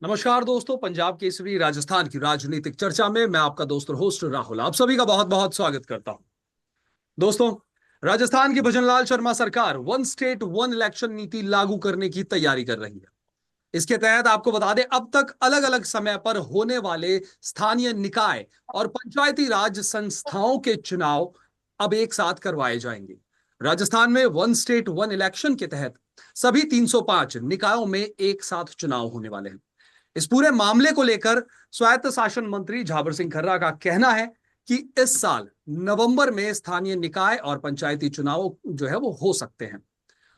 नमस्कार दोस्तों, पंजाब केसरी राजस्थान की राजनीतिक चर्चा में मैं आपका दोस्त और होस्ट राहुल आप सभी का बहुत बहुत स्वागत करता हूं। दोस्तों, राजस्थान की भजनलाल शर्मा सरकार वन स्टेट वन इलेक्शन नीति लागू करने की तैयारी कर रही है। इसके तहत आपको बता दें, अब तक अलग अलग समय पर होने वाले स्थानीय निकाय और पंचायती राज संस्थाओं के चुनाव अब एक साथ करवाए जाएंगे। राजस्थान में वन स्टेट वन इलेक्शन के तहत सभी 305 निकायों में एक साथ चुनाव होने वाले हैं। इस पूरे मामले को लेकर स्वायत्त शासन मंत्री झाबर सिंह खर्रा का कहना है कि इस साल नवंबर में स्थानीय निकाय और पंचायती चुनाव जो है वो हो सकते हैं।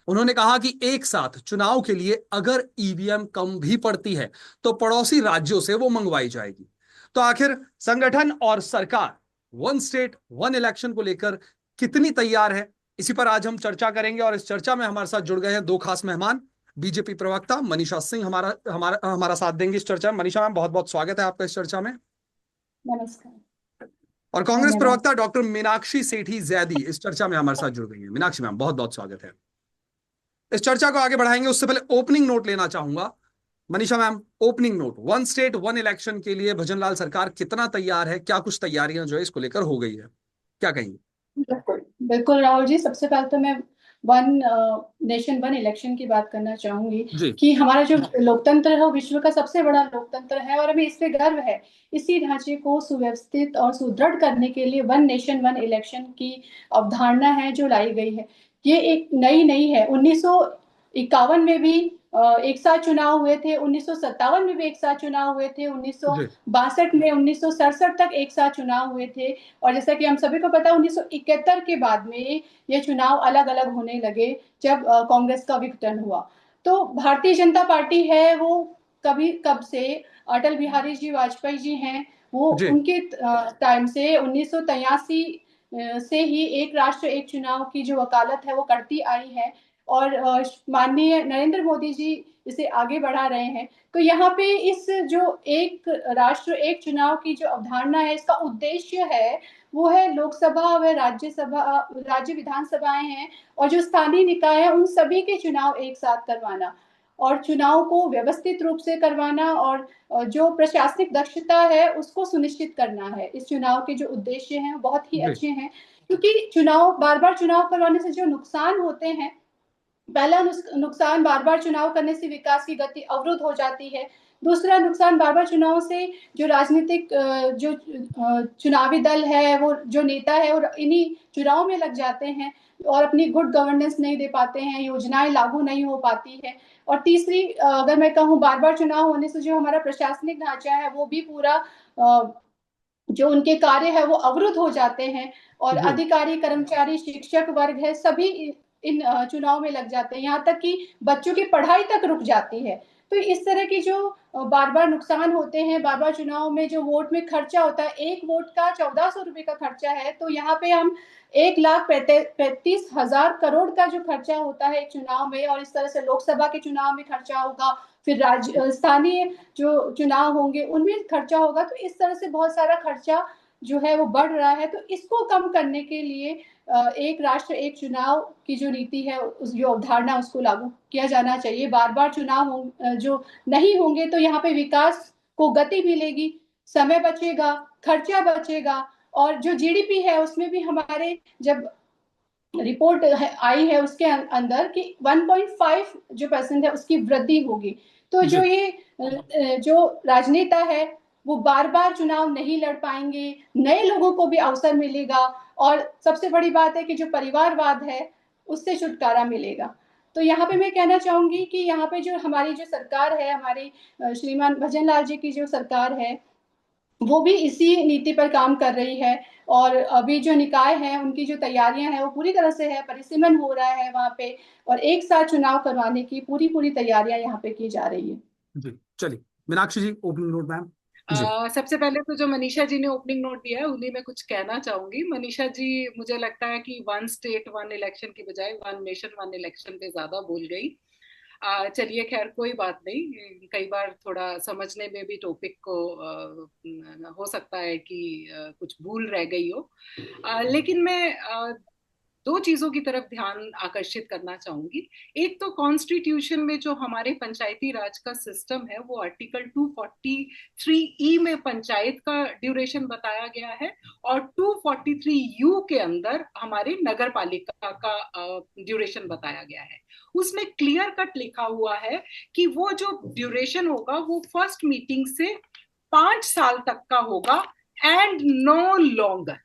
उन्होंने कहा कि एक साथ चुनाव के लिए अगर ईवीएम कम भी पड़ती है तो पड़ोसी राज्यों से वो मंगवाई जाएगी। तो आखिर संगठन और सरकार वन स्टेट वन इलेक्शन को लेकर कितनी तैयार है, इसी पर आज हम चर्चा करेंगे। और इस चर्चा में हमारे साथ जुड़ गए हैं दो खास मेहमान। बीजेपी प्रवक्ता मनीषा सिंह हमारा हमारा हमारा साथ देंगे इस चर्चा में। मनीषा मैम, बहुत बहुत स्वागत है आपका इस चर्चा में। नमस्कार। और कांग्रेस धन्यवाद। प्रवक्ता डॉक्टर मीनाक्षी सेठी जैदी इस चर्चा में हमारे साथ जुड़ गई है। मीनाक्षी मैम, बहुत बहुत स्वागत है। इस चर्चा को आगे बढ़ाएंगे उससे पहले ओपनिंग नोट लेना चाहूंगा। Manisha ma'am, opening note, one state one election के लिए भजनलाल सरकार कितना तैयार है, क्या कुछ तैयारियां जो है इसको लेकर हो गई है, क्या कहेंगे? बिल्कुल बिल्कुल राहुल जी, सबसे पहले तो मैं वन नेशन वन इलेक्शन की बात करना चाहूंगी जी। कि हमारा जो लोकतंत्र है वो विश्व का सबसे बड़ा लोकतंत्र है और हमें इस पे गर्व है। इसी ढांचे को सुव्यवस्थित और सुदृढ़ करने के लिए वन नेशन वन इलेक्शन की अवधारणा है जो लाई गई है। ये एक नई नहीं है। 1951 में भी एक साथ चुनाव हुए थे, 1957 में भी एक साथ चुनाव हुए थे, जी। 1962 में, 1967 तक एक साथ चुनाव हुए थे। और जैसा कि हम सभी को पता है, 1971 के बाद में ये चुनाव अलग अलग होने लगे जब कांग्रेस का विघटन हुआ। तो भारतीय जनता पार्टी है वो कभी कब से, अटल बिहारी जी वाजपेयी जी हैं, वो जी। उनके टाइम से 1983 से ही एक राष्ट्र एक चुनाव की जो वकालत है वो करती आई है। और माननीय नरेंद्र मोदी जी इसे आगे बढ़ा रहे हैं। तो यहाँ पे इस जो एक राष्ट्र एक चुनाव की जो अवधारणा है, इसका उद्देश्य है वो है लोकसभा व राज्यसभा, राज्य विधानसभाएं हैं और जो स्थानीय निकाय है उन सभी के चुनाव एक साथ करवाना और चुनाव को व्यवस्थित रूप से करवाना और जो प्रशासनिक दक्षता है उसको सुनिश्चित करना है। इस चुनाव के जो उद्देश्य हैं वो बहुत ही जी। अच्छे हैं, क्योंकि चुनाव बार बार चुनाव करवाने से जो नुकसान होते हैं, पहला नुकसान, बार बार चुनाव करने से विकास की गति अवरुद्ध हो जाती है। दूसरा नुकसान, बार बार चुनाव से जो राजनीतिक जो चुनावी दल है, वो जो नेता है और इन्हीं चुनाव में लग जाते हैं और अपनी गुड गवर्नेंस नहीं दे पाते हैं, योजनाएं लागू नहीं हो पाती है। और तीसरी, अगर मैं कहूँ, बार बार चुनाव होने से जो हमारा प्रशासनिक ढांचा है वो भी पूरा जो उनके कार्य है वो अवरुद्ध हो जाते हैं और जी। अधिकारी, कर्मचारी, शिक्षक वर्ग है, सभी इन चुनाव में लग जाते हैं। यहाँ तक कि बच्चों की पढ़ाई तक रुक जाती है। तो इस तरह की जो बार बार नुकसान होते हैं, बार बार चुनाव में जो वोट में खर्चा होता है, एक वोट का 1400 रुपए का खर्चा है, तो यहाँ पे हम 1,35,000 करोड़ का जो खर्चा होता है एक चुनाव में, और इस तरह से लोकसभा के चुनाव में खर्चा होगा, फिर राज्य स्थानीय जो चुनाव होंगे उनमें खर्चा होगा। तो इस तरह से बहुत सारा खर्चा जो है वो बढ़ रहा है। तो इसको कम करने के लिए एक राष्ट्र एक चुनाव की जो नीति है, उस जो अवधारणा, उसको लागू किया जाना चाहिए। बार बार चुनाव जो नहीं होंगे तो यहाँ पे विकास को गति मिलेगी, समय बचेगा, खर्चा बचेगा और जो जीडीपी है उसमें भी हमारे जब रिपोर्ट आई है उसके अंदर कि 1.5 जो परसेंट है उसकी वृद्धि होगी। तो जो जी। ये जो राजनेता है वो बार बार चुनाव नहीं लड़ पाएंगे, नए लोगों को भी अवसर मिलेगा और सबसे बड़ी बात है कि जो परिवारवाद है उससे छुटकारा मिलेगा। तो यहाँ पे मैं कहना चाहूंगी कि यहाँ पे जो हमारी जो सरकार है, हमारी श्रीमान भजनलाल जी की जो सरकार है, वो भी इसी नीति पर काम कर रही है। और अभी जो निकाय है उनकी जो तैयारियां हैं वो पूरी तरह से है, परिसीमन हो रहा है वहां पे और एक साथ चुनाव करवाने की पूरी पूरी तैयारियां यहाँ पे की जा रही है। जी। चलिए, मीनाक्षी जी, ओपनिंग नोट मैम। जी। सबसे पहले तो जो मनीषा जी ने ओपनिंग नोट दिया है उन्हीं में कुछ कहना चाहूंगी। मनीषा जी, मुझे लगता है कि वन स्टेट वन इलेक्शन की बजाय वन नेशन वन इलेक्शन पे ज्यादा बोल गई। चलिए, खैर कोई बात नहीं, कई बार थोड़ा समझने में भी टॉपिक को हो सकता है कि कुछ भूल रह गई हो। लेकिन मैं दो चीजों की तरफ ध्यान आकर्षित करना चाहूंगी। एक तो कॉन्स्टिट्यूशन में जो हमारे पंचायती राज का सिस्टम है वो आर्टिकल 243E में पंचायत का ड्यूरेशन बताया गया है, और 243U के अंदर हमारे नगर पालिका का ड्यूरेशन बताया गया है। उसमें क्लियर कट लिखा हुआ है कि वो जो ड्यूरेशन होगा वो फर्स्ट मीटिंग से 5 साल तक का होगा, and no longer.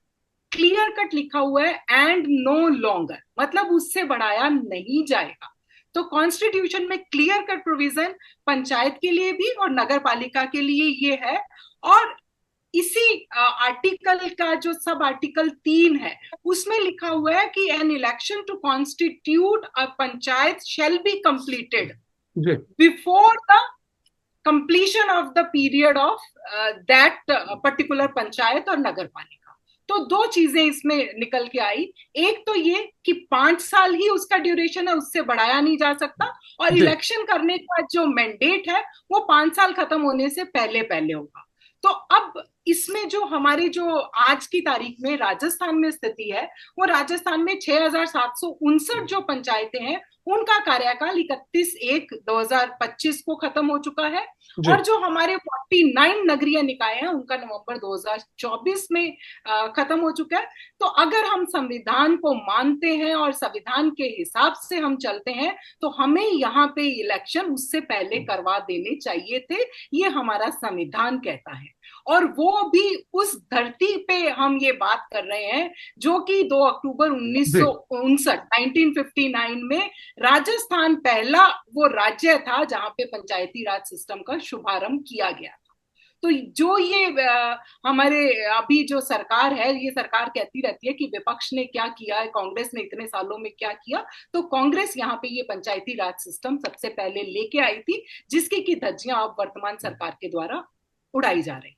Clear cut लिखा हुआ है, एंड नो लॉन्गर, मतलब उससे बढ़ाया नहीं जाएगा। तो कॉन्स्टिट्यूशन में क्लियर कट प्रोविजन पंचायत के लिए भी और नगर पालिका के लिए ये है। और इसी आर्टिकल का जो सब आर्टिकल 3 है उसमें लिखा हुआ है कि an election to constitute a panchayat shall be completed before the completion of the period of that particular panchayat और नगर पालिका। तो दो चीजें इसमें निकल के आई। एक तो ये कि 5 साल ही उसका ड्यूरेशन है, उससे बढ़ाया नहीं जा सकता, और इलेक्शन करने का जो मैंडेट है वो 5 साल खत्म होने से पहले पहले होगा। तो अब इसमें जो हमारी जो आज की तारीख में राजस्थान में स्थिति है, वो राजस्थान में 6759 जो पंचायतें हैं उनका कार्यकाल 31/1/2025 को खत्म हो चुका है, और जो हमारे 49 नगरीय निकाय हैं उनका नवंबर 2024 में खत्म हो चुका है। तो अगर हम संविधान को मानते हैं और संविधान के हिसाब से हम चलते हैं तो हमें यहाँ पे इलेक्शन उससे पहले करवा देने चाहिए थे, ये हमारा संविधान कहता है। और वो भी उस धरती पे हम ये बात कर रहे हैं जो कि 2 अक्टूबर 1959 में राजस्थान पहला वो राज्य था जहां पे पंचायती राज सिस्टम का शुभारंभ किया गया था। तो जो ये हमारे अभी जो सरकार है, ये सरकार कहती रहती है कि विपक्ष ने क्या किया है, कांग्रेस ने इतने सालों में क्या किया। तो कांग्रेस यहाँ पे ये पंचायती राज सिस्टम सबसे पहले लेके आई थी, जिसकी की धज्जियां अब वर्तमान सरकार के द्वारा उड़ाई जा रही।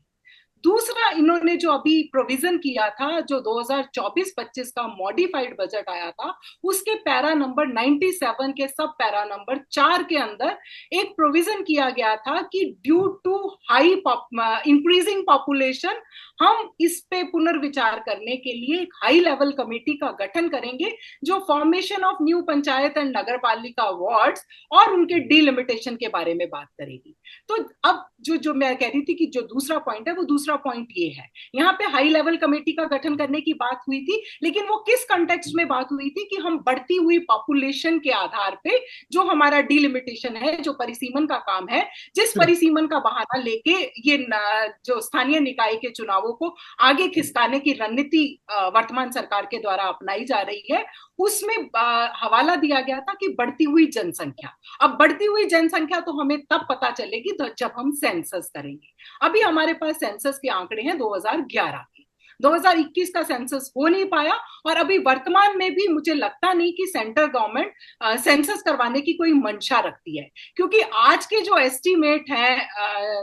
दूसरा, इन्होंने जो अभी प्रोविजन किया था, जो 2024-25 का मॉडिफाइड बजट आया था, उसके पैरा नंबर 97 के सब पैरा नंबर 4 के अंदर एक प्रोविजन किया गया था कि due to high increasing population हम इस पे पुनर्विचार करने के लिए एक हाई लेवल कमेटी का गठन करेंगे जो formation of new panchayat and nagar palika wards और उनके डिलिमिटेशन के बारे में बात करेगी। तो अब जो मैं कह रही थी कि जो दूसरा पॉइंट है, वो दूसरा पॉइंट ये है, यहाँ पे हाई लेवल कमेटी का गठन करने की बात हुई थी, लेकिन वो किस कंटेक्स्ट में बात हुई थी कि हम बढ़ती हुई पॉपुलेशन के आधार पे जो हमारा डिलिमिटेशन है, जो परिसीमन का काम है, जिस परिसीमन का बहाना लेके ये जो स्थानीय निकाय के चुनावों को आगे खिसकाने की रणनीति वर्तमान सरकार के द्वारा अपनाई जा रही है, उसमें हवाला दिया गया था कि बढ़ती हुई जनसंख्या। अब बढ़ती हुई जनसंख्या तो हमें तब पता चलेगी तो जब हम सेंसस करेंगे। अभी हमारे पास सेंसस के आंकड़े हैं 2011 के, 2021 का सेंसस हो नहीं पाया, और अभी वर्तमान में भी मुझे लगता नहीं कि सेंट्रल गवर्नमेंट सेंसस करवाने की कोई मंशा रखती है, क्योंकि आज के जो एस्टिमेट है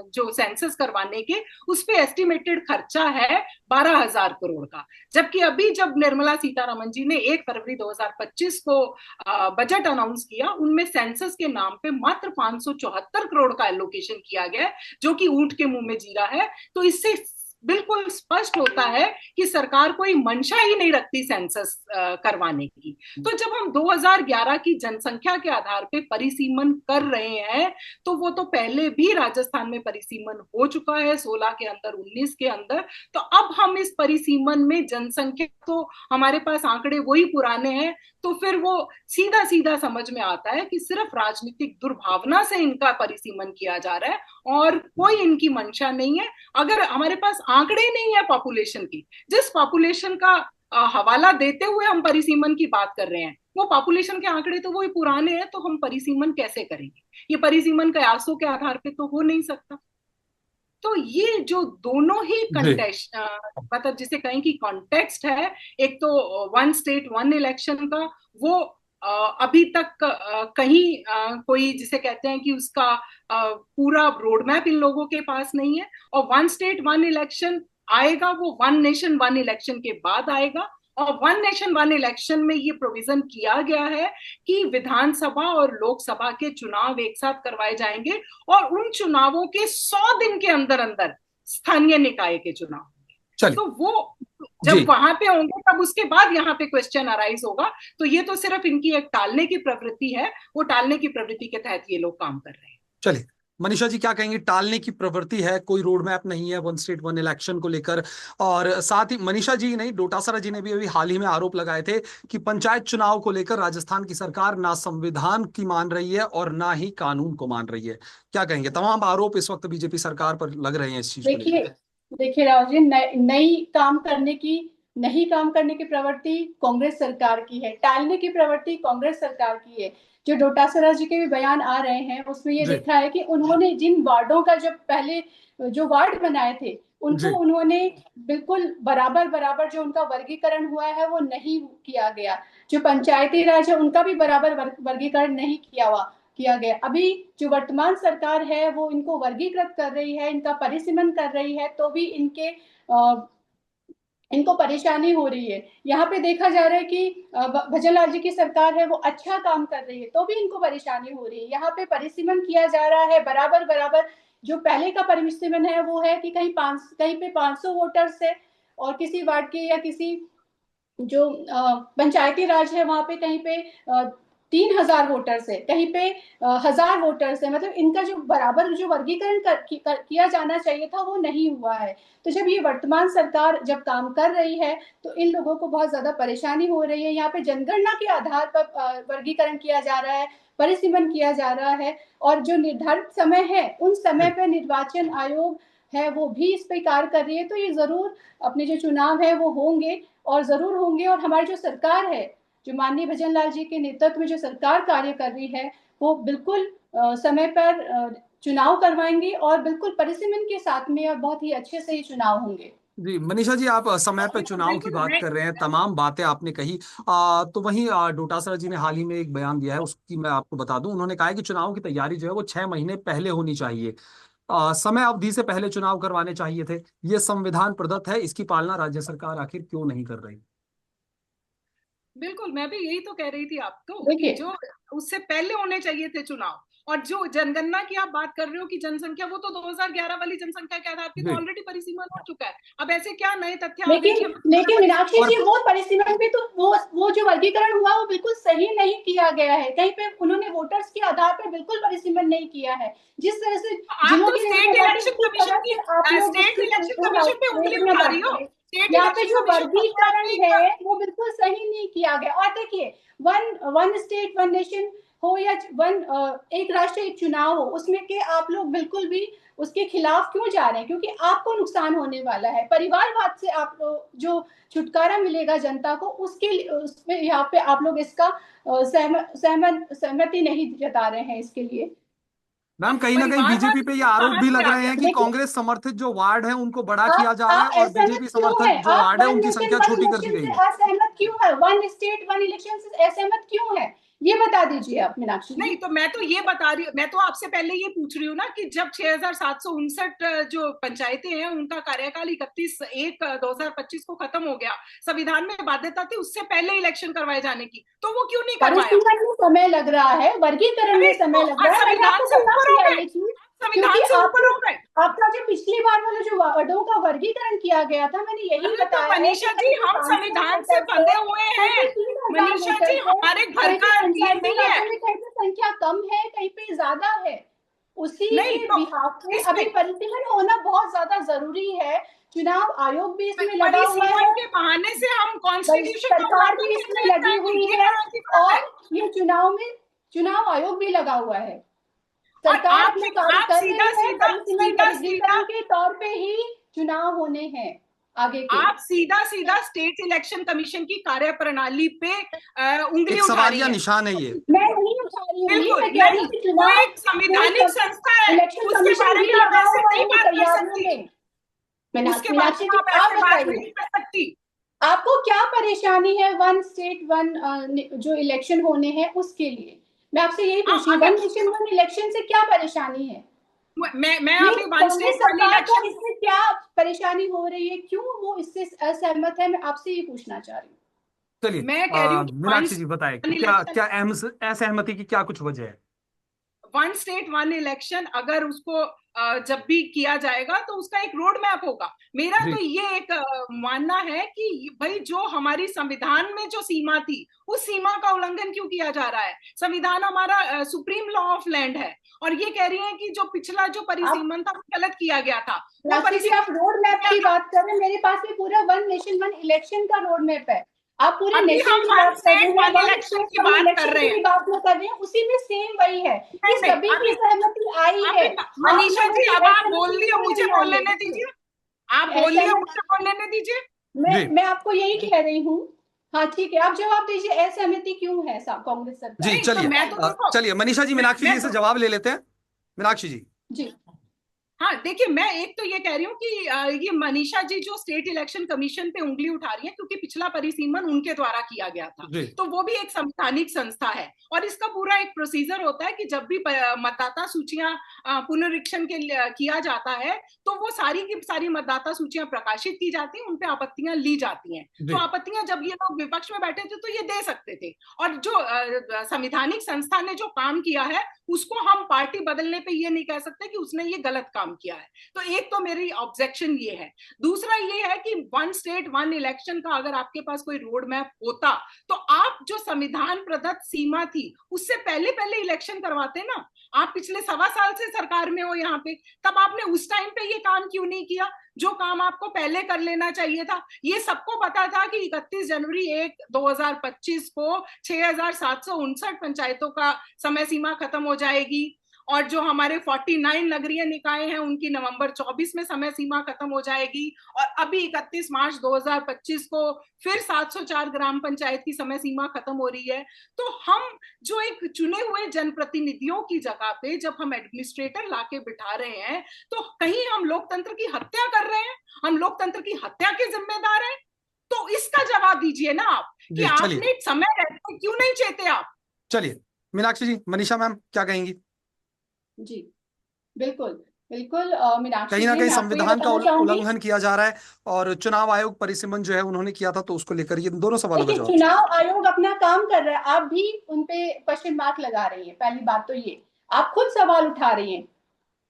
जो सेंसस करवाने के, उस पे एस्टिमेटेड खर्चा है 12,000 करोड़ का, जबकि अभी जब निर्मला सीतारमन जी ने 1 फरवरी 2025 को बजट अनाउंस किया, उनमें सेंसस के नाम पे मात्र 574 करोड़ का एलोकेशन किया गया है, जो कि ऊंट के मुंह में जीरा है। तो इससे बिल्कुल स्पष्ट होता है कि सरकार कोई मंशा ही नहीं रखती सेंसस करवाने की। तो जब हम 2011 की जनसंख्या के आधार पे परिसीमन कर रहे हैं, तो वो तो पहले भी राजस्थान में परिसीमन हो चुका है 16 के अंदर, 19 के अंदर। तो अब हम इस परिसीमन में जनसंख्या, तो हमारे पास आंकड़े वही पुराने हैं, तो फिर वो सीधा सीधा समझ में आता है कि सिर्फ राजनीतिक दुर्भावना से इनका परिसीमन किया जा रहा है और कोई इनकी मंशा नहीं है। अगर हमारे पास आंकड़े नहीं है पॉपुलेशन की, जिस पॉपुलेशन का हवाला देते हुए हम परिसीमन की बात कर रहे हैं, वो पॉपुलेशन के आंकड़े तो वही पुराने हैं, तो हम परिसीमन कैसे करेंगे? ये परिसीमन कयासों के आधार पे तो हो नहीं सकता। तो ये जो दोनों ही कंटेक्स्ट, मतलब जिसे कहें कि कॉन्टेक्स्ट है, एक तो 1 स्टेट 1 इलेक्शन का, वो अभी तक कहीं कोई जिसे कहते हैं कि उसका पूरा रोड मैप इन लोगों के पास नहीं है। और 1 स्टेट 1 इलेक्शन आएगा, वो 1 नेशन 1 इलेक्शन के बाद आएगा, और 1 नेशन 1 इलेक्शन में ये प्रोविजन किया गया है कि विधानसभा और लोकसभा के चुनाव एक साथ करवाए जाएंगे, और उन चुनावों के 100 दिन के अंदर अंदर स्थानीय निकाय के चुनाव। चलिए तो वो जी। जब वहां पे होंगे तब उसके बाद यहाँ पे क्वेश्चन अराइज होगा। तो ये तो सिर्फ इनकी एक टालने की प्रवृत्ति है, वो टालने की प्रवृत्ति के तहत ये लोग काम कर रहे हैं। चलिए मनीषा जी क्या कहेंगे, टालने की प्रवृत्ति है, कोई रोड मैप नहीं है वन स्टेट वन इलेक्शन को लेकर। और साथ ही मनीषा जी नहीं, डोटासरा जी ने भी अभी हाल ही में आरोप लगाए थे कि पंचायत चुनाव को लेकर राजस्थान की सरकार ना संविधान की मान रही है और ना ही कानून को मान रही है। क्या कहेंगे, तमाम आरोप इस वक्त बीजेपी सरकार पर लग रहे हैं इस चीज को देखिए लेकर। देखिए राहुल जी, नई काम करने की नहीं काम करने की प्रवृत्ति कांग्रेस सरकार की है, टालने की प्रवृत्ति कांग्रेस सरकार की है। जो डोटासरा जी के भी बयान आ रहे हैं उसमें ये जी लिखा है कि उन्होंने जिन वार्डों का जब पहले जो वार्ड बनाए थे उनको जी उन्होंने बिल्कुल बराबर बराबर जो उनका वर्गीकरण हुआ है वो नहीं किया गया। जो पंचायती राज है उनका भी बराबर वर्गीकरण नहीं किया गया। अभी जो वर्तमान सरकार है वो इनको वर्गीकृत कर रही है, इनका परिसीमन कर रही है, तो भी इनको परेशानी हो रही है। यहाँ पे देखा जा रहा है कि भजन लाल जी की सरकार है वो अच्छा काम कर रही है तो भी इनको परेशानी हो रही है। यहाँ पे परिसीमन किया जा रहा है बराबर बराबर। जो पहले का परिसीमन है वो है कि कहीं पे 500 वोटर्स है और किसी वार्ड के या किसी जो पंचायती राज है वहां पे कहीं पे 3,000 वोटर्स है, कहीं पे 1,000 वोटर्स है। मतलब इनका जो बराबर जो वर्गीकरण किया जाना चाहिए था वो नहीं हुआ है। तो जब ये वर्तमान सरकार जब काम कर रही है तो इन लोगों को बहुत ज्यादा परेशानी हो रही है। यहाँ पे जनगणना के आधार पर वर्गीकरण किया जा रहा है, परिसीमन किया जा रहा है, और जो निर्धारित समय है उन समय पर निर्वाचन आयोग है वो भी इस पे कार्य कर रही है। तो ये जरूर अपने जो चुनाव है वो होंगे और जरूर होंगे। और हमारी जो सरकार है, जो माननीय भजन लाल जी के नेतृत्व में जो सरकार कार्य कर रही है वो बिल्कुल समय पर चुनाव करवाएंगे और बिल्कुल परिसीमन के साथ में और बहुत ही अच्छे से ही चुनाव होंगे। जी मनीषा जी, आप समय पे चुनाव की बिल्कुल बात मैं कर रहे हैं, तमाम बातें आपने कही। तो वहीं डोटासरा जी ने हाल ही में एक बयान दिया है, उसकी मैं आपको बता दूं। उन्होंने कहा है कि चुनाव की तैयारी जो है वो 6 महीने पहले होनी चाहिए। समय अवधि से पहले चुनाव करवाने चाहिए थे। ये संविधान प्रदत्त है, इसकी पालना राज्य सरकार आखिर क्यों नहीं कर रही। बिल्कुल मैं भी यही तो कह रही थी आपको कि देखिए जो उससे पहले होने चाहिए थे चुनाव। और जो जनगणना की आप बात कर रहे हो कि जनसंख्या, वो तो 2011 वाली जनसंख्या के आधार पे तो जी ऑलरेडी परिसीमन हो चुका है। अब ऐसे क्या नए तथ्य आ गए लेकिन कि हमें लेकिन मीनाक्षी और जी, वो परिसीमन भी तो वो जो वर्गीकरण हुआ वो बिल्कुल सही नहीं किया गया है। कहीं पे उन्होंने वोटर्स के आधार पर बिल्कुल परिसीमन नहीं किया है। जिस तरह से आप जिलों तो की स्टेट जनगणना थी इलेक्शन उसी कमीशन तरह की से आप लोग स्टेट उसकी इलेक्शन कमीशन पे उंगली में उठा बात रही हो। करें। स्टेट यहाँ पे इलेक्शन जो कमीशन को तो वर्गीकरण आपने है वो बिल्कुल सही नहीं किया गया। और देखिए, one one state one nation हो या एक राष्ट्र एक चुनाव हो, उसमें के आप लोग बिल्कुल भी उसके खिलाफ क्यों जा रहे हैं? क्योंकि आपको नुकसान होने वाला है। परिवारवाद से आप जो छुटकारा मिलेगा जनता को, उसमें यहाँ पे आप लोग इसका सहमति नहीं जता रहे हैं इसके लिए। मैम, कहीं ना कहीं परिवारवाद बीजेपी पे ये आरोप कहाँ भी से लग आ रहे गया? हैं कि देखिए, कांग्रेस समर्थित जो वार्ड है उनको बड़ा किया जा रहा है आप और असहमत बीजेपी क्यों समर्थक है? जो आप वार्ड है वन उनकी नेशन संख्या वन छोटी कर दी इलेक्शन गई से है। असहमत क्यों है? वन स्टेट वन इलेक्शन से असहमत क्यों है? ये बता दीजिए आप मीनाक्षी नहीं, जी। तो मैं तो ये बता रही हूँ, मैं तो आपसे पहले ये पूछ रही हूँ ना कि जब 6,759 जो पंचायतें हैं उनका कार्यकाल 31/1/2025 को खत्म हो गया, संविधान में बाध्यता थी उससे पहले इलेक्शन करवाए जाने की, तो वो क्यों नहीं करवाया? परिसीमन में समय लग रहा है, वर्गीकरण अरे में समय तो लग रहा है। मैंने संविधान आपको से बता ऊपर हो दिया गए, ये चीज, क्योंकि संविधान से ऊपर हो गए। आपका जो पिछली बार वाला जो वार्डों का वर्गीकरण किया गया था, मैंने यही अरे तो बताया है कि मनीषा जी, कहीं पे हम 500 संविधान से वोटर्स बंधे है, हुए कहीं पे हैं 3,000 मनीषा जी, वोटर्स है, हमारे घर कहीं पे का ये पंचायती नहीं है। राज्यों में कहीं पे संख्या कम है, कहीं पे ज्यादा है। उसी नहीं के तो बिहाफ पे इसमें अभी परिसीमन होना बहुत ज्यादा जरूरी है। चुनाव आयोग भी इसमें लगा हुआ है, परिसीमन के बहाने से हम कॉन्स्टिट्यूशन का सरकार उल्लंघन भी इसमें करने लग लगी जाएंगे, हुई ये है, कहाँ की बात है? और ये चुनाव आयोग भी लगा हुआ है। और सरकार अपना कार्य आप कर सीधा रही है, सीधा परिसीमन सीधा सीधा वर्गीकरण के तौर पे ही चुनाव होने हैं आगे के। आप सीधा सीधा स्टेट इलेक्शन कमीशन की कार्यप्रणाली पे उंगली एक उठा रही सवालिया है। निशान है ये। मैं नहीं उठा रही हूँ ये, बिल्कुल मैं कह रही नहीं, हूँ कि वो चुनाव एक संवैधानिक संस्था है, इलेक्शन उसके कमीशन बारे भी में आप लगा ऐसे हुआ नहीं है बात कर तैयारियों सकती, में। उसके बारे मीनाक्षी में जी, आप आप ऐसे बात बताइए, नहीं कर सकती। आपको क्या परेशानी है वन स्टेट वन जो इलेक्शन होने हैं उसके लिए? मैं आपसे यही हाँ, पूछ रही हूँ, वन अगर नेशन वन इलेक्शन से क्या परेशानी है? मैं ये अभी वन कांग्रेस स्टेट वन सरकार को इलेक्शन, इससे क्या परेशानी हो रही है? क्यों वो इससे असहमत है? मैं आपसे ये पूछना चाह रही हूँ। चलिए मैं कह रही हूँ कि वन मीनाक्षी जी बताएं कि वन क्या इलेक्शन, क्या असहमति की क्या कुछ वजह है। वन स्टेट वन इलेक्शन अगर उसको जब भी किया जाएगा तो उसका एक रोड मैप होगा। मेरा जी तो ये एक मानना है कि भाई जो हमारी संविधान में जो सीमा थी उस सीमा का उल्लंघन क्यों किया जा रहा है। संविधान हमारा सुप्रीम लॉ ऑफ लैंड है और ये कह रही है कि जो पिछला जो आप परिसीमन था वो गलत किया गया था। वो राशि जी, आप परिसीमन रोड मैप की बात कर रहे हैं, मेरे पास में पूरा वन नेशन वन इलेक्शन का रोड मैप है। आप पूरे अभी नेशन हम की वन बात कर रहे स्टेट हैं, वन वन इलेक्शन स्टेट की वन बात कर इलेक्शन रहे की हैं। भी बात जो कर रहे हैं उसी में सेम वही है कि नहीं सभी की अभी सहमति आई है। अभी आप मनीषा लोगों जी की अब आप बोल असहमति लिए, क्यों मुझे नहीं बोल आई है? लेने देखिए, दीजिए। आप बोल लिए, असहमति मुझे बोल लेने दीजिए। जी मैं आपको यही कह रही हूँ। हाँ ठीक है, आप जवाब दीजिए, असहमति क्यों है कांग्रेस सरकार जी नहीं की? तो चलिए, मैं तो देखो चलिए मनीषा जी, मीनाक्षी मैं जी से तो जवाब ले लेते हैं। मीनाक्षी जी। जी हाँ देखिए, मैं एक तो ये कह रही हूँ कि ये मनीषा जी जो स्टेट इलेक्शन कमीशन पे उंगली उठा रही है क्योंकि पिछला परिसीमन उनके द्वारा किया गया था, जी तो वो भी एक संवैधानिक संस्था है और इसका पूरा एक प्रोसीजर होता है कि जब भी मतदाता सूचियां पुनरीक्षण किया जाता है तो वो सारी की सारी मतदाता सूचियां प्रकाशित की जाती हैं, उनपे आपत्तियां ली जाती हैं। जी तो आपत्तियां जब ये लोग विपक्ष में बैठे थे तो ये दे सकते थे और जो संवैधानिक संस्था ने जो काम किया है उसको हम पार्टी बदलने पे ये नहीं कह सकते कि उसने ये गलत काम किया है। तो एक तो मेरी ऑब्जेक्शन ये है। दूसरा ये है कि वन स्टेट वन इलेक्शन का अगर आपके पास कोई रोड मैप होता तो आप जो संविधान प्रदत्त सीमा थी उससे पहले पहले इलेक्शन करवाते ना। आप पिछले 1.25 साल से सरकार में हो यहाँ पे, तब आपने उस टाइम पे ये काम क्यों नहीं किया जो काम आपको पहले कर लेना चाहिए था। ये सबको पता था कि 31 जनवरी 2025 को 6,759 पंचायतों का समय सीमा खत्म हो जाएगी और जो हमारे 49 नगरीय निकाय हैं उनकी नवंबर 24 में समय सीमा खत्म हो जाएगी और अभी 31 मार्च 2025 को फिर 704 ग्राम पंचायत की समय सीमा खत्म हो रही है। तो हम जो एक चुने हुए जनप्रतिनिधियों की जगह पे जब हम एडमिनिस्ट्रेटर लाके बिठा रहे हैं तो कहीं हम लोकतंत्र की हत्या कर रहे हैं, हम लोकतंत्र की हत्या के जिम्मेदार हैं। तो इसका जवाब दीजिए ना आप कि जी चलिए, आपने समय रहते क्यों नहीं चेते आप। चलिए मीनाक्षी जी, मनीषा मैम क्या कहेंगी? जी बिल्कुल बिल्कुल, मीनाक्षी कहीं ना जी, कहीं मैं आपको ये संविधान का बताना चाहूंगी। उल्लंघन किया जा रहा है और चुनाव आयोग परिसीमन जो है उन्होंने किया था, तो उसको लेकर ये दोनों सवालों का देखिए, जवाब। चुनाव आयोग अपना काम कर रहा है, आप भी उनपे क्वेश्चन मार्क लगा रही हैं। पहली बात तो ये, आप खुद सवाल उठा रही हैं।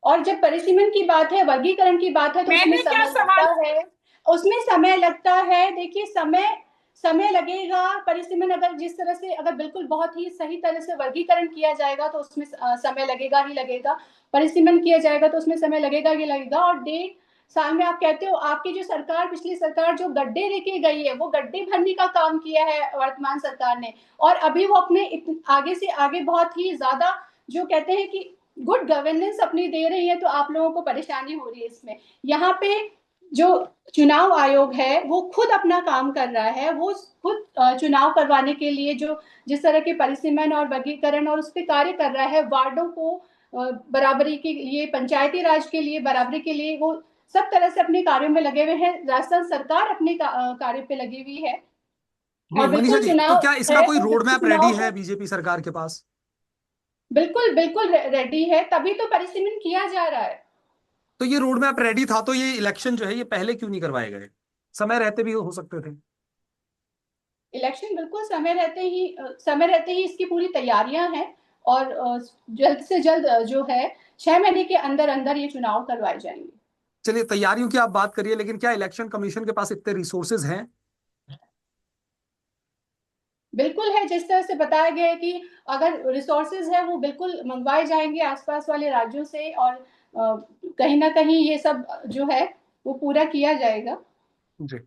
और जब परिसीमन की बात है, वर्गीकरण की बात है, तो उसमें मैंने क्या समय सवाल लगता है। उसमें समय लगता है। देखिए, समय समय लगेगा। परिसीमन अगर जिस तरह से, अगर बिल्कुल बहुत ही सही तरह से वर्गीकरण किया जाएगा तो उसमें समय लगेगा ही लगेगा। परिसीमन किया जाएगा तो उसमें समय लगेगा ही लगेगा। और 1.5 साल में आप कहते हो, आपकी जो सरकार, पिछली सरकार जो गड्ढे लेके गई है, वो गड्ढे भरने का काम किया है वर्तमान सरकार ने। और अभी वो अपने आगे से आगे बहुत ही ज्यादा, जो कहते हैं कि गुड गवर्नेंस अपनी दे रही है, तो आप लोगों को परेशानी हो रही है इसमें। यहाँ पे जो चुनाव आयोग है वो खुद अपना काम कर रहा है। वो खुद चुनाव करवाने के लिए जो जिस तरह के परिसीमन और वर्गीकरण और उस पर कार्य कर रहा है, वार्डों को बराबरी के लिए, पंचायती राज के लिए बराबरी के लिए, वो सब तरह से अपने कार्यों में लगे हुए हैं। राजस्थान सरकार अपने कार्य पे लगी हुई है। जी और मनीषा बिल्कुल जी, तो चुनाव क्या इसका है कोई तो रोड बिल्कुल मैप रेडी चुनाव है को बीजेपी सरकार के पास? बिल्कुल बिल्कुल रेडी है, तभी तो परिसीमन किया जा रहा है। तो ये रोड मैप रेडी था तो ये इलेक्शन जो है ये पहले क्यों नहीं करवाए गए? समय रहते भी हो सकते थे। इलेक्शन बिल्कुल समय रहते ही इसकी पूरी तैयारियां हैं। और जल्द से जल्द जो है 6 महीने के अंदर अंदर ये चुनाव करवाए जाएंगे। चलिए, तैयारियों की आप बात करिए, लेकिन क्या इलेक्शन कमीशन के पास इतने रिसोर्सेज हैं? बिल्कुल है, जिस तरह से बताया गया है कि अगर रिसोर्सेज है वो बिल्कुल मंगवाए जाएंगे आसपास वाले राज्यों से। और कहीं ना कहीं ये सब जो है वो पूरा किया जाएगा। जी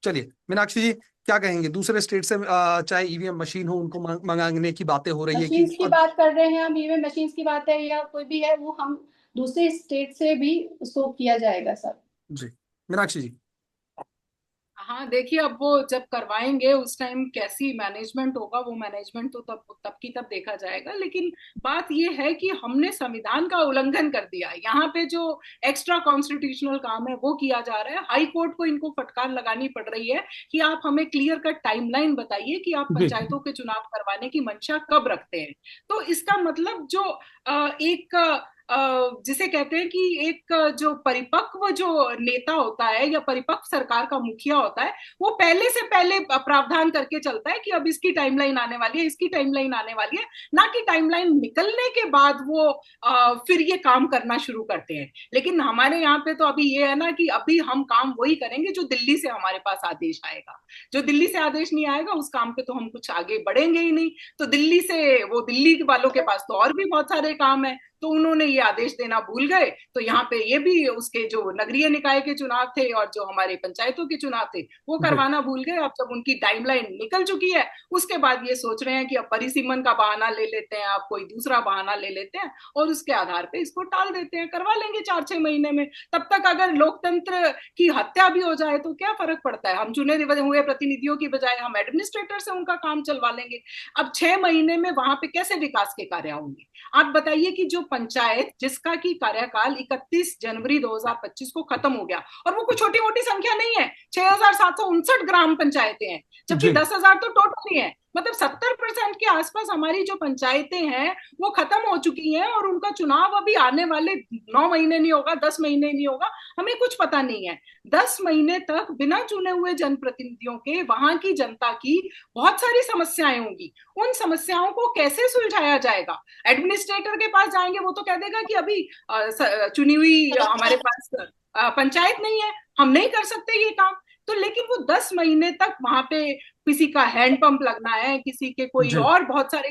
चलिए, मीनाक्षी जी क्या कहेंगे? दूसरे स्टेट से चाहे ईवीएम मशीन हो उनको मंगाने की बातें हो रही है कि मशीन्स की बात कर रहे हैं हम, ईवीएम मशीन्स की बात है या कोई भी है, वो हम दूसरे स्टेट से भी उसको किया जाएगा सर। जी मीनाक्षी जी। हाँ देखिए, अब वो जब करवाएंगे उस टाइम कैसी मैनेजमेंट होगा, वो मैनेजमेंट तो तब की तब देखा जाएगा। लेकिन बात ये है कि हमने संविधान का उल्लंघन कर दिया। यहाँ पे जो एक्स्ट्रा कॉन्स्टिट्यूशनल काम है वो किया जा रहा है। हाई कोर्ट को इनको फटकार लगानी पड़ रही है कि आप हमें क्लियर कट टाइमलाइन बताइए कि आप जी पंचायतों के चुनाव करवाने की मंशा कब रखते हैं। तो इसका मतलब जो एक जिसे कहते हैं कि एक जो परिपक्व जो नेता होता है या परिपक्व सरकार का मुखिया होता है, वो पहले से पहले प्रावधान करके चलता है कि अब इसकी टाइमलाइन आने वाली है, इसकी टाइमलाइन आने वाली है, ना कि टाइमलाइन निकलने के बाद वो फिर ये काम करना शुरू करते हैं। लेकिन हमारे यहाँ पे तो अभी ये है ना कि अभी हम काम वही करेंगे जो दिल्ली से हमारे पास आदेश आएगा। जो दिल्ली से आदेश नहीं आएगा उस काम पे तो हम कुछ आगे बढ़ेंगे ही नहीं। तो दिल्ली से, वो दिल्ली वालों के पास तो और भी बहुत सारे काम है, तो उन्होंने ये आदेश देना भूल गए। तो यहाँ पे ये भी उसके जो नगरीय निकाय के चुनाव थे और जो हमारे पंचायतों के चुनाव थे वो करवाना भूल गए। अब जब उनकी टाइमलाइन निकल चुकी है उसके बाद ये सोच रहे हैं कि अब परिसीमन का बहाना ले लेते हैं, आप कोई दूसरा बहाना ले लेते हैं और उसके आधार पे इसको टाल देते हैं, करवा लेंगे 4-6 महीने में। तब तक अगर लोकतंत्र की हत्या भी हो जाए तो क्या फर्क पड़ता है, हम चुने हुए प्रतिनिधियों की बजाय हम एडमिनिस्ट्रेटर से उनका काम चलवा लेंगे। अब 6 महीने में वहां पे कैसे विकास के कार्य होंगे? आप बताइए कि जो पंचायत जिसका की कार्यकाल 31 जनवरी 2025 को खत्म हो गया, और वो कोई छोटी मोटी संख्या नहीं है, 6,759 ग्राम पंचायतें हैं, जबकि 10,000 तो टोटल ही है। मतलब 70% के आसपास हमारी जो पंचायतें हैं वो खत्म हो चुकी हैं और उनका चुनाव अभी आने वाले 9 महीने नहीं होगा, 10 महीने नहीं होगा, हमें कुछ पता नहीं है। 10 महीने तक बिना चुने हुए जनप्रतिनिधियों के वहां की जनता की बहुत सारी समस्याएं होंगी। उन समस्याओं को कैसे सुलझाया जाएगा? एडमिनिस्ट्रेटर के पास जाएंगे, वो तो कह देगा कि अभी चुनी हुई हमारे पास पंचायत नहीं है, हम नहीं कर सकते ये काम। तो लेकिन वो 10 महीने तक वहां पे किसी का हैंडपंप लगना है, किसी के कोई और बहुत सारे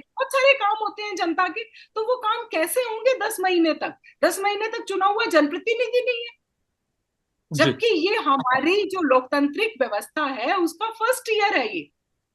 काम होते हैं जनता के, तो वो काम कैसे होंगे 10 महीने तक? 10 महीने तक चुना हुआ जनप्रतिनिधि नहीं है, जबकि ये हमारी जो लोकतांत्रिक व्यवस्था है उसका फर्स्ट ईयर है। ये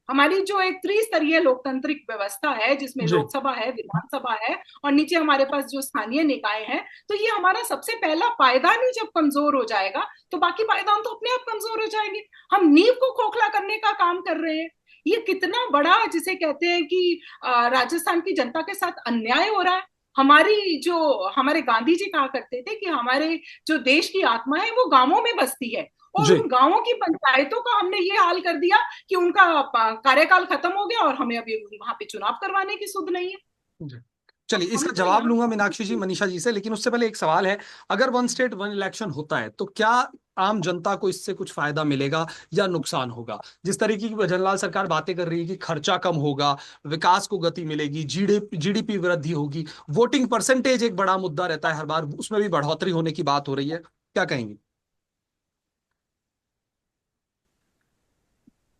हमारी जो एक त्रिस्तरीय लोकतांत्रिक व्यवस्था है जिसमें लोकसभा है, विधानसभा है और नीचे हमारे पास जो स्थानीय निकाय है, तो ये हमारा सबसे पहला पायदान ही जब कमजोर हो जाएगा तो बाकी पायदान तो अपने आप कमजोर हो जाएंगे। हम नींव को खोखला करने का काम कर रहे हैं। ये कितना बड़ा, जिसे कहते हैं कि राजस्थान की जनता के साथ अन्याय हो रहा है। हमारे गांधी जी कहा करते थे कि हमारे जो देश की आत्मा है वो गांवों में बसती है, और उन गांवों की पंचायतों का हमने ये हाल कर दिया कि उनका कार्यकाल खत्म हो गया और हमें अभी वहां पे चुनाव करवाने की सुध नहीं है। चलिए, इसका जवाब लूंगा मीनाक्षी जी, मनीषा जी से, लेकिन उससे पहले एक सवाल है। अगर वन स्टेट वन इलेक्शन होता है तो क्या आम जनता को इससे कुछ फायदा मिलेगा या नुकसान होगा? जिस तरीके की भजनलाल सरकार बातें कर रही है कि खर्चा कम होगा, विकास को गति मिलेगी, जीडीपी वृद्धि होगी, वोटिंग परसेंटेज एक बड़ा मुद्दा रहता है हर बार, उसमें भी बढ़ोतरी होने की बात हो रही है, क्या कहेंगे?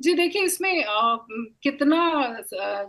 जी देखिए, इसमें कितना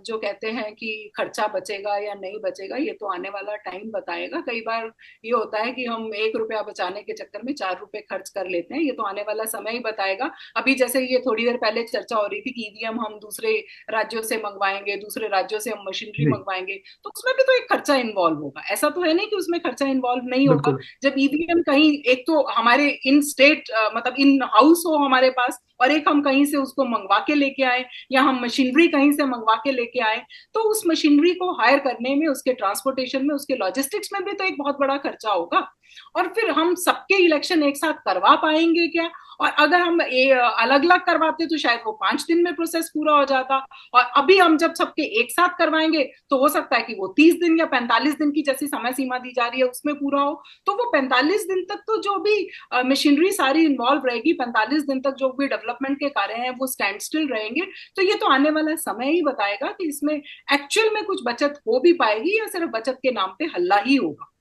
जो कहते हैं कि खर्चा बचेगा या नहीं बचेगा ये तो आने वाला टाइम बताएगा। कई बार ये होता है कि हम 1 रुपया बचाने के चक्कर में 4 रुपए खर्च कर लेते हैं, ये तो आने वाला समय ही बताएगा। अभी जैसे ये थोड़ी देर पहले चर्चा हो रही थी कि ईवीएम हम दूसरे राज्यों से मंगवाएंगे, दूसरे राज्यों से हम मशीनरी मंगवाएंगे, तो उसमें भी तो एक खर्चा इन्वॉल्व होगा। ऐसा तो है नहीं कि उसमें खर्चा इन्वॉल्व नहीं होगा। जब ईवीएम कहीं, एक तो हमारे इन स्टेट मतलब इन हाउस हो हमारे पास, और एक हम कहीं से उसको मंगवा के लेके आए, या हम मशीनरी कहीं से मंगवा के लेके आए, तो उस मशीनरी को हायर करने में, उसके ट्रांसपोर्टेशन में, उसके लॉजिस्टिक्स में भी तो एक बहुत बड़ा खर्चा होगा। और फिर हम सबके इलेक्शन एक साथ करवा पाएंगे क्या? और अगर हम अलग अलग करवाते तो शायद वो 5 दिन में प्रोसेस पूरा हो जाता, और अभी हम जब सबके एक साथ करवाएंगे तो हो सकता है कि वो 30 दिन या 45 दिन की जैसी समय सीमा दी जा रही है उसमें पूरा हो। तो वो 45 दिन तक तो जो भी मशीनरी सारी इन्वॉल्व रहेगी, 45 दिन तक जो भी डेवलपमेंट के कार्य हैं वो स्टैंड स्टिल रहेंगे। तो ये तो आने वाला समय ही बताएगा कि इसमें एक्चुअल में कुछ बचत हो भी पाएगी या सिर्फ बचत के नाम पे हल्ला ही होगा।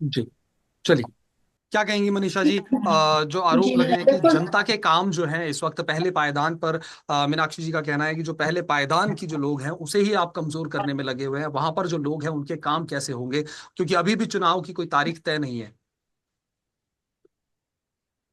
जी, चलिए, क्या कहेंगी मनीषा जी? जो आरोप लगे हैं कि जनता के काम जो हैं इस वक्त पहले पायदान पर, मीनाक्षी जी का कहना है कि जो पहले पायदान की जो लोग हैं उसे ही आप कमजोर करने में लगे हुए हैं, वहां पर जो लोग हैं उनके काम कैसे होंगे, क्योंकि अभी भी चुनाव की कोई तारीख तय नहीं है।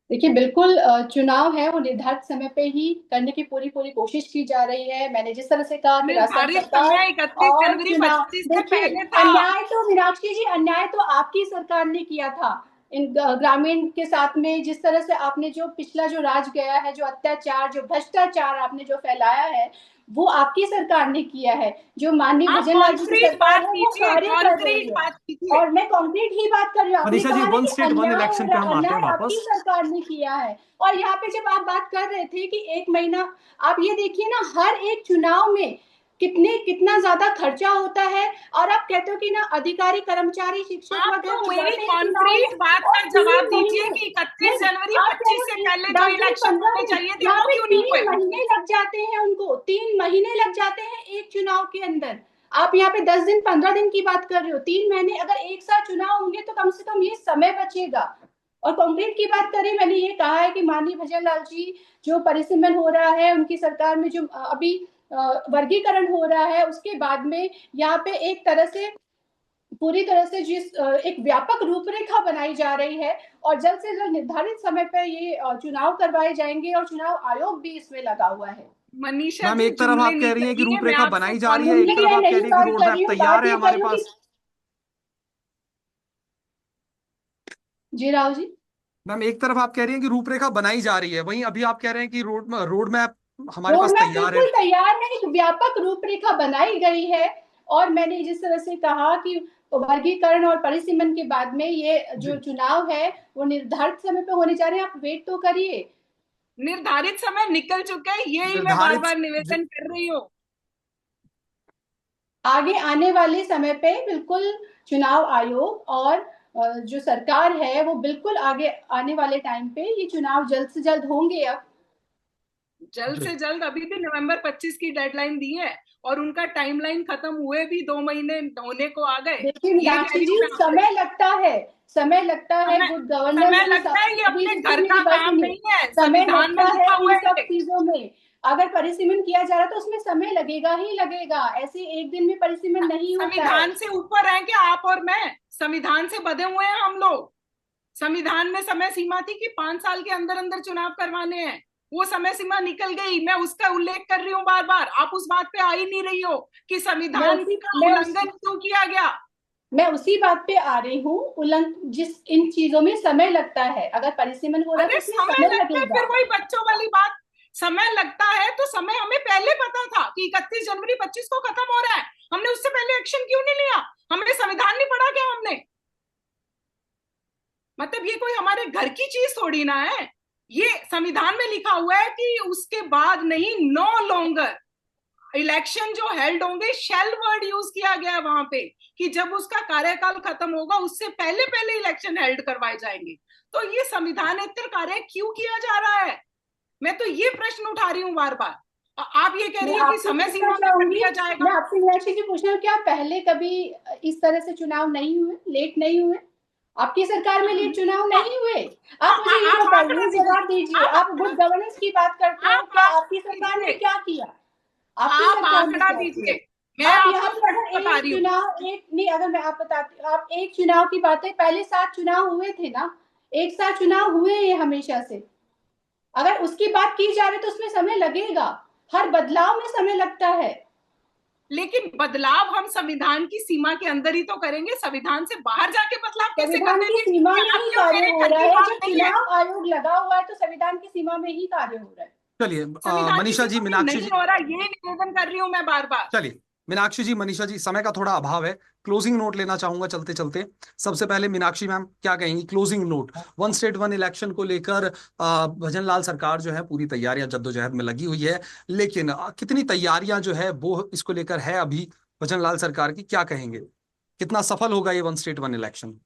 देखिए, बिल्कुल चुनाव है वो निर्धारित समय पे ही करने की पूरी पूरी कोशिश की जा रही है। मैंने जिस तरह से कहा कि राजस्थान सरकार और चुनाव, देखिए अन्याय तो मीनाक्षी जी, अन्याय तो आपकी सरकार ने किया था इन ग्रामीण के साथ में। जिस तरह से आपने जो पिछला जो राज गया है, जो अत्याचार, जो भ्रष्टाचार आपने जो फैलाया है, वो आपकी सरकार ने किया है। जो माननीय भजनलाल जी की सरकार है वो कार्य कर रही है, और मैं कॉन्क्रीट ही बात कर रही हूँ। Manisha ji, one state one election पे हम आते हैं वापस। आपकी सरकार ने किया है। और यहाँ पे जब आप बात कर रहे थे कि 1 महीना, आप ये देखिए ना, हर एक चुनाव में कितना ज्यादा खर्चा होता है। और आप कहते हो कि ना अधिकारी कर्मचारी शिक्षक आप वगैरह तो तो मेरी जाते हैं चुनाव कॉन्क्रीट में बात और का जवाब 3 दीजिए महीने, कि 31 नहीं जनवरी आप कह 25 रहे से हो पहले जो 10 दिन इलेक्शन 15 होने दिन, चाहिए थे यहाँ वो पे क्यों नहीं 3 हुए? महीने लग जाते हैं उनको, 3 महीने लग जाते हैं एक चुनाव के अंदर। आप यहाँ पे 10 दिन 15 दिन की बात कर रहे हो, 3 महीने। अगर एक साथ चुनाव होंगे तो कम से कम ये समय बचेगा। और कांग्रेस की बात करें, मैंने ये कहा है कि माननीय भजन लाल जी जो परिसीमन हो रहा है उनकी सरकार में, जो अभी वर्गीकरण हो रहा है, उसके बाद में यहाँ पे एक तरह से पूरी तरह से जिस एक व्यापक रूपरेखा बनाई जा रही है और जल्द से जल्द निर्धारित समय पर ये चुनाव करवाए जाएंगे और चुनाव आयोग भी इसमें लगा हुआ है। मनीषा मैम जी एक तरफ जुमले आप नहीं कह रही हैं कि कहिए, मैं रूपरेखा आपसे बनाई जा रही है, एक जुमले तरफ मैं आप कह नहीं रही हैं कि बात रोड कर मैप रही हूँ, तैयार बात है ये कर हमारे रही हूँ पास। कि जी राहुल जी, मैम एक तरफ आप कह रही हैं कि रूपरेखा बनाई जा रही है, वहीं अभी आप कह रहे हैं कि रोड मैप हमारे रोड पास मैप तैयार है। बिल्कुल तैयार है, एक व्यापक रूपरेखा बनाई गई है। और मैंने जिस तरह से कहा कि वर्गीकरण और परिसीमन के बाद में ये जो जी, चुनाव है वो निर्धारित समय पे होने जा रहे हैं, आप वेट तो करिए। निर्धारित समय निकल चुका है, यही मैं बार निर्धारित बार जो, निवेदन कर रही हूँ। आगे आने वाले समय पे बिल्कुल चुनाव आयोग और जो सरकार है वो बिल्कुल आगे आने वाले टाइम पे ये चुनाव जल्द से जल्द होंगे। अब जल्द जी, से जल्द, अभी भी नवंबर 25 की डेडलाइन दी है और उनका टाइमलाइन खत्म हुए भी 2 महीने होने को आ गए। देखिए ये कह मीनाक्षी रही हूँ जी, मैं आपसे। समय लगता है, समय लगता है समय गुड गवर्नेंस समय इन लगता सब, है, ये अभी अपने देखिए घर मेरी का बात काम सुनिए, नहीं है, समय संविधान में लगता है लिखा इन हुआ सब है। चीजों में। अगर परिसीमन किया जा रहा है तो उसमें समय लगेगा ही लगेगा, ऐसे एक दिन में परिसीमन नहीं होता है। संविधान से ऊपर हैं क्या आप और मैं? संविधान से बंधे हुए हैं हम लोग। संविधान में समय सीमा थी कि 5 साल के अंदर अंदर चुनाव करवाने हैं। वो समय सीमा निकल गई, मैं उसका उल्लेख कर रही हूँ बार बार। आप उस बात पे आ ही नहीं रही हो कि मैं संविधान उसी का मैं उस उल्लंघन क्यों किया गया। मैं उसी बात पे आ रही हूँ। उल्लंघन जिस इन चीजों में समय लगता है, अगर परिसीमन हो रहा है तो अरे उसमें समय समय लगता है, लगेगा। फिर वही बच्चों वाली बात। समय लगता है तो समय हमें पहले पता था कि 31 जनवरी 25 को खत्म हो रहा है। हमने उससे पहले एक्शन क्यों नहीं लिया? हमने संविधान नहीं पढ़ा क्या हमने? मतलब ये कोई हमारे घर की चीज थोड़ी ना है। ये संविधान में लिखा हुआ है कि उसके बाद नहीं, नो लॉन्गर इलेक्शन जो हेल्ड होंगे, शेल वर्ड यूज किया गया है वहां पे कि जब उसका कार्यकाल खत्म होगा उससे पहले पहले इलेक्शन हेल्ड करवाए जाएंगे। तो ये संविधानेतर कार्य क्यों किया जा रहा है? मैं तो ये प्रश्न उठा रही हूँ बार बार। आप ये कह मैं रही है कि आपसे समय पूछना सीमा में कर चाहूंगी, दिया जाएगा। मैं आपसे मीनाक्षी जी पूछना, क्या पहले कभी इस तरह से चुनाव नहीं हुए, लेट नहीं हुए? आपकी सरकार में लेट चुनाव नहीं हुए? आप मुझे ये आप आंकड़ा बताइए, दीजिए। जवाब दीजिए। आप आप गुड गवर्नेंस की बात करते हो, आप क्या आंकड़ा आपकी सरकार ने दीजिए। क्या किया? आपकी आप सरकार ने आंकड़ा क्या दीजिए। किया? मैं आप यहाँ आपको पे फैक्ट अगर बता एक रही हूँ। चुनाव, एक नहीं, अगर मैं आप बताती, आप एक चुनाव की बातें, पहले 7 चुनाव हुए थे ना, एक साथ चुनाव हुए हैं हमेशा से। अगर उसकी बात की जा रही है तो उसमें समय लगेगा, हर बदलाव में समय लगता है। लेकिन बदलाव हम संविधान की सीमा के अंदर ही तो करेंगे। संविधान से बाहर जाके बदलाव कैसे कर संविधान की देंगे? सीमा ये में ही आपके और कार्य मेरे हो घर रहा की है, बात जब नहीं है। चुनाव आयोग लगा हुआ है तो संविधान की सीमा में ही कार्य हो रहा है। चलिए संविधान की मनीषा जी, सीमा में मीनाक्षी नहीं जी, हो रहा, ये निवेदन कर रही हूं मैं बार बार। चलिए मीनाक्षी जी, मनीषा जी, समय का थोड़ा अभाव है, क्लोजिंग नोट लेना चाहूंगा चलते चलते। सबसे पहले मीनाक्षी मैम क्या कहेंगी closing note, one state one election को लेकर? भजन लाल सरकार जो है पूरी तैयारियां जद्दोजहद में लगी हुई है, लेकिन कितनी तैयारियां जो है वो इसको लेकर है अभी भजन लाल सरकार की, क्या कहेंगे? कितना सफल होगा ये वन स्टेट वन इलेक्शन?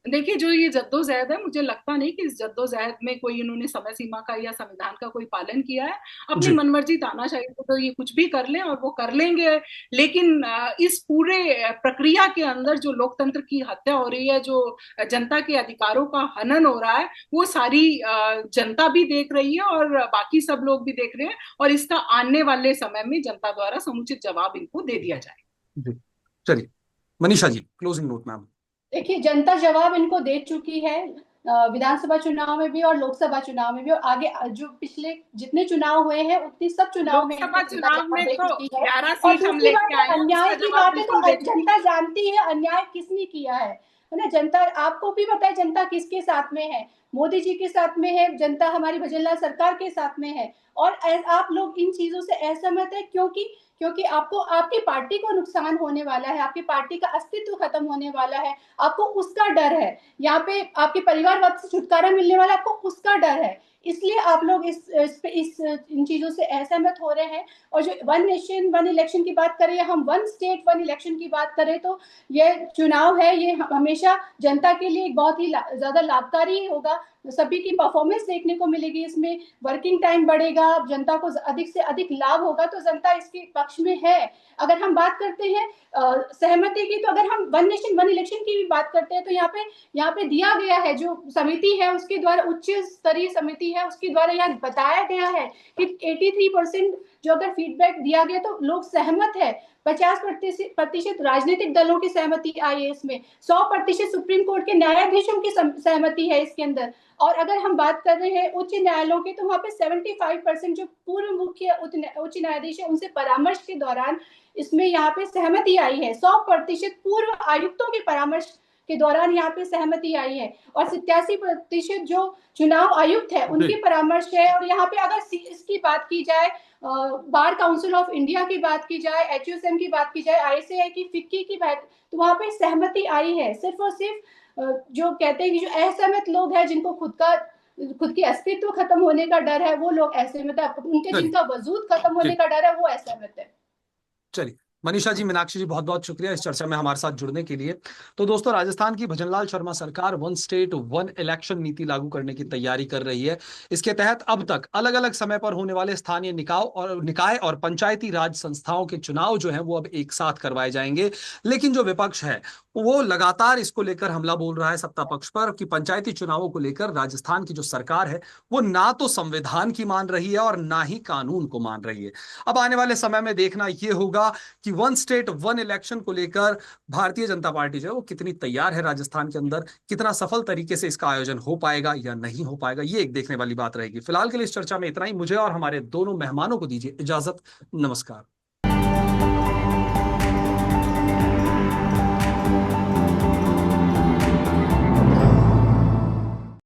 देखिए, जो ये जद्दोजहद है, मुझे लगता नहीं कि इस जद्दोजहद में कोई इन्होंने समय सीमा का या संविधान का कोई पालन किया है। अपनी जी, मनमर्जी तानाशाही को तो ये कुछ भी कर लें और वो कर लेंगे। लेकिन इस पूरे प्रक्रिया के अंदर जो लोकतंत्र की हत्या हो रही है, जो जनता के अधिकारों का हनन हो रहा है, वो सारी जनता भी देख रही है और बाकी सब लोग भी देख रहे हैं। और इसका आने वाले समय में जनता द्वारा समुचित जवाब इनको दे दिया जाए। जी, चलिए Manisha ji closing note ma'am. देखिए, जनता जवाब इनको दे चुकी है, विधानसभा चुनाव में भी और लोकसभा चुनाव में भी, और आगे जो पिछले जितने चुनाव हुए हैं उतनी सब चुनाव में इनको लोकसभा जनता चुनाव जवाब में दे तो चुकी है। 11 और सीट हम दूसरी लेके बात आए है, हैं, अन्याय उसका की जवाब बात है बिल्कुल तो दे चुकी जनता जानती है अन्याय किसने किया है ना। जनता, आपको भी पता है जनता किसके साथ में है, मोदी जी के साथ में है जनता, हमारी भजनलाल सरकार के साथ में है। और आप लोग इन चीजों से असहमत है क्योंकि क्योंकि आपको आपकी पार्टी को नुकसान होने वाला है, आपकी पार्टी का अस्तित्व खत्म होने वाला है, आपको उसका डर है। यहाँ पे आपके परिवारवाद से छुटकारा मिलने वाला, आपको उसका डर है। इसलिए आप लोग इस इन चीजों से असहमत हो रहे हैं। और जो वन नेशन वन इलेक्शन की बात करें या हम वन स्टेट वन इलेक्शन की बात करें, तो ये चुनाव है, ये हमेशा जनता के लिए बहुत ही ज्यादा लाभकारी होगा। सभी की परफॉर्मेंस देखने को मिलेगी, इसमें वर्किंग टाइम बढ़ेगा, जनता को अधिक से अधिक लाभ होगा, तो जनता इसके पक्ष में है। अगर हम बात करते हैं सहमति की, तो अगर हम वन नेशन वन इलेक्शन की भी बात करते हैं, तो यहाँ पे दिया गया है, जो समिति है उसके द्वारा, उच्च स्तरीय समिति है उसके द्वारा यहाँ बताया गया है कि 83% जो अगर फीडबैक दिया गया तो लोग सहमत है। 50% राजनीतिक दलों की सहमति आई है इसमें, 100% सुप्रीम कोर्ट के न्यायाधीशों की सहमति है इसके अंदर। और अगर हम बात कर रहे हैं उच्च न्यायालयों की, तो वहां पे 75% जो पूर्व मुख्य उच्च न्यायाधीश है उनसे परामर्श के दौरान इसमें यहाँ पे सहमति आई है। 100% पूर्व आयुक्तों के परामर्श के दौरान यहाँ पे सहमति आई है। और 87% जो चुनाव आयुक्त है उनके परामर्श है। और यहाँ पे अगर इसकी बात की जाए, बार काउंसिल ऑफ इंडिया की बात की जाए, HUSM की बात की जाए, ICAI की, फिक्की की बात, तो वहां पे सहमति आई है। सिर्फ और सिर्फ जो कहते हैं कि जो असहमत लोग हैं, जिनको खुद की अस्तित्व खत्म होने का डर है, वो लोग असहमत है। उनके जिनका वजूद खत्म होने का डर है, वो असहमत है। चलिए मनीषा जी, मीनाक्षी जी, बहुत बहुत शुक्रिया इस चर्चा में हमारे साथ जुड़ने के लिए। तो दोस्तों, राजस्थान की भजनलाल शर्मा सरकार वन स्टेट वन इलेक्शन नीति लागू करने की तैयारी कर रही है। इसके तहत अब तक अलग अलग समय पर होने वाले स्थानीय निकाय और पंचायती राज संस्थाओं के चुनाव जो है वो अब एक साथ करवाए जाएंगे। लेकिन जो विपक्ष है वो लगातार इसको लेकर हमला बोल रहा है सत्ता पक्ष पर कि पंचायती चुनावों को लेकर राजस्थान की जो सरकार है वो ना तो संविधान की मान रही है और ना ही कानून को मान रही है। अब आने वाले समय में देखना यह होगा कि वन स्टेट वन इलेक्शन को लेकर भारतीय जनता पार्टी जो है वो कितनी तैयार है, राजस्थान के अंदर कितना सफल तरीके से इसका आयोजन हो पाएगा या नहीं हो पाएगा, ये एक देखने वाली बात रहेगी। फिलहाल के लिए इस चर्चा में इतना ही। मुझे और हमारे दोनों मेहमानों को दीजिए इजाजत। नमस्कार।